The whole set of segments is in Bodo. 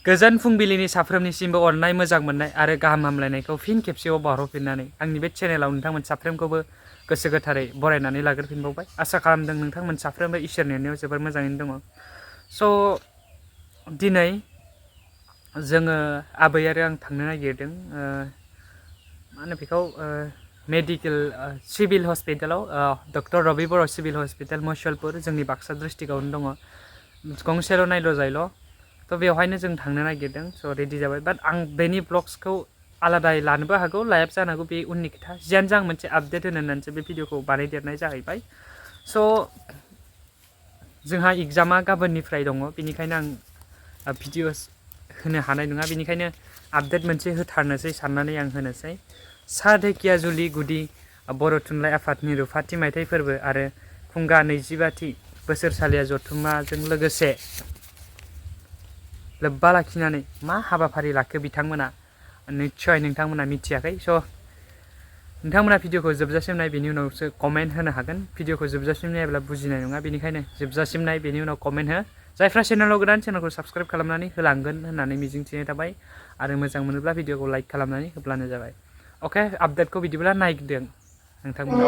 गोजोन फुंबिलिनि साफ्रोमनिसिमबो अननाय मोजां मोननाय आरो गाहाम हामलायनायखौ फिन खेबसेबाव बावहरफिननानै आंनि बे चेनेलाव नोंथांमोन साफ्रोमखौबो गोसो गोथारै बरायनानै लाग्रोफिनबावबाय। आसा खालामदों नोंथांमोन साफ्रोमबो इसोरनि अननायाव जोबोर मोजाङैनो दङ। स' दिनै जोङो आबै आरो आं थांनो नागिरदों मा होनो बेखौ मेडिकेल सिभिल हस्पिटालाव डक्टर रबि बर' सिभिल हस्पिटाल मुसलपुर जोंनि बाक्सा डिस्ट्रिक्टआवनो दङ। गंसेल' नायल' जायल' थ' बेवहायनो जों थांनो नागिरदों। स' रेडि जाबाय बाट आं बेनि ब्लग्सखौ आलादायै लानोबो हागौ लायाबो जानो हागौ बे उननि खोथा। जियानो जा आं मोनसे आपडेट होनो होननानैसो बे भिडिअखौ बानायदेरनाय जाहैबाय। स' जोंहा एग्जामा गाबोननिफ्राय दङ बेनिखायनो आं भिडिअस होनो हानाय नङा। बेनिखायनो आपडेट मोनसे होथारनोसै साननानै आं होनोसै। सा धेकियाजुलि गुदि बर' थुनलाइ आफादनि रुफाथि मायथाइ फोरबो आरो खुंगा 25थि बोसोरसालिया जथुम्माजों लोगोसे लोब्बा लाखिनानै मा हाबाफारि लाखो बिथांमोना निस्सय नोंथांमोना मिथियाखै। स' नोंथांमोना भिडिअखौ जोबजासिम नाय बेनि उनावसो कमेन्ट होनो हागोन। भिडिअखौ जोबजासिम नायाब्ला बुजिनाय नङा। बेनिखायनो जोबजासिम नाय बेनि उनाव कमेन्ट हो। जायफ्रा चेनेलाव गोदान चेनेलखौ साबस्क्राइब खालामनानै होलांगोन होननानै मिजिंथिनाय थाबाय आरो मोजां मोनोब्ला भिडिअखौ लाइक खालामनानै होब्लानो जाबाय। अके आपडेटखौ बिदिब्ला नायदों नोंथांमोना।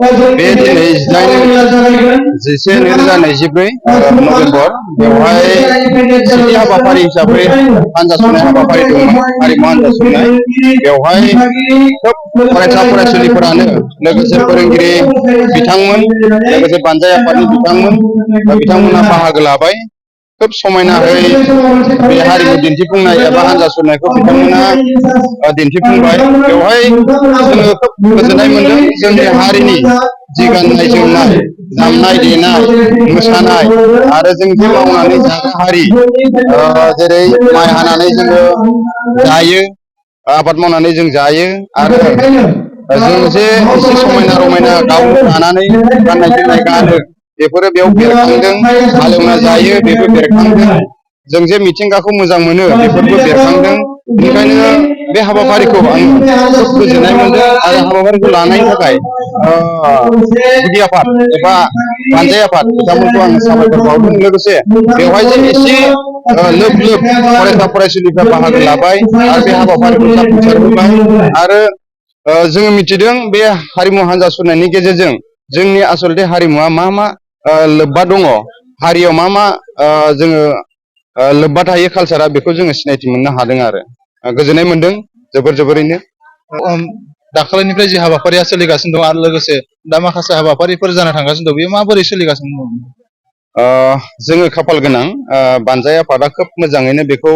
बे दिनै 10/11/2024 नभेम्बर बेवहाय सेथि हाबाफारि हिसाबै हान्जा सुनाय हाबाफारि दंमोन, हारिमु हान्जा सुनाय। बेवहाय खोब फरायसा फरायसुलिफोरानो लोगोसे फोरोंगिरि बिथांमोन लोगोसे बानजाय आफादनि बिथांमोना बाहागो लाबाय। खोब समायनायै बे हारिमु दिन्थिफुंनाय एबा हान्जा सुरनायखौ बिथांमोना दिन्थिफुंबाय। बेवहाय जोङो खोब गोजोननाय मोनदों। जोंनि हारिनि जि गाननाय जोमनाय, दामनाय देनाय, मोसानाय आरो जों जे मावनानै जाग्रा हारि, जेरै माइ हानानै जोङो जायो, आबाद मावनानै जों जायो आरो जों जे एसे समायना रमायना गाव दानानै गाननाय जोमनाय गानो बेफोरो बेयाव बेरखांदों। हालेवना जायो बेबो बेरखांदों। जों जे मिथिंगाखौ मोजां मोनो बेफोरबो बेरखांदों। बेनिखायनो बे हाबाफारिखौ आं खोब गोजोननाय मोनदों आरो हाबाफारिखौ लानायनि थाखाय गिबि आफाद एबा बानजाय आफाद बिथांमोनखौ आं साबायखर बावदों। लोगोसे बेवहाय जे एसे लोब लोब फरायसा फरायसुलिफ्रा बाहागो लाबाय आरो बे हाबाफारिखौ जाफुंसार होबाय। आरो जोङो मिथिदों बे हारिमु हान्जा सुरनायनि गेजेरजों जोंनि आसलथे हारिमुवा मा मा लोब्बा दङ, हारियाव मा मा जोङो लोब्बा थायो कालसारा, बेखौ जोङो सिनायथि मोननो हादों आरो गोजोननाय मोनदों जोबोरैनो। दाखालिनिफ्राय जि हाबाफारिया सोलिगासिनो दं आरो लोगोसे दा माखासे हाबाफारिफोर जानो थांगासिनो दं, बेयो माबोरै सोलिगासिनो दं? जोङो खाफाल गोनां बानजाय आफादा खोब मोजाङैनो बेखौ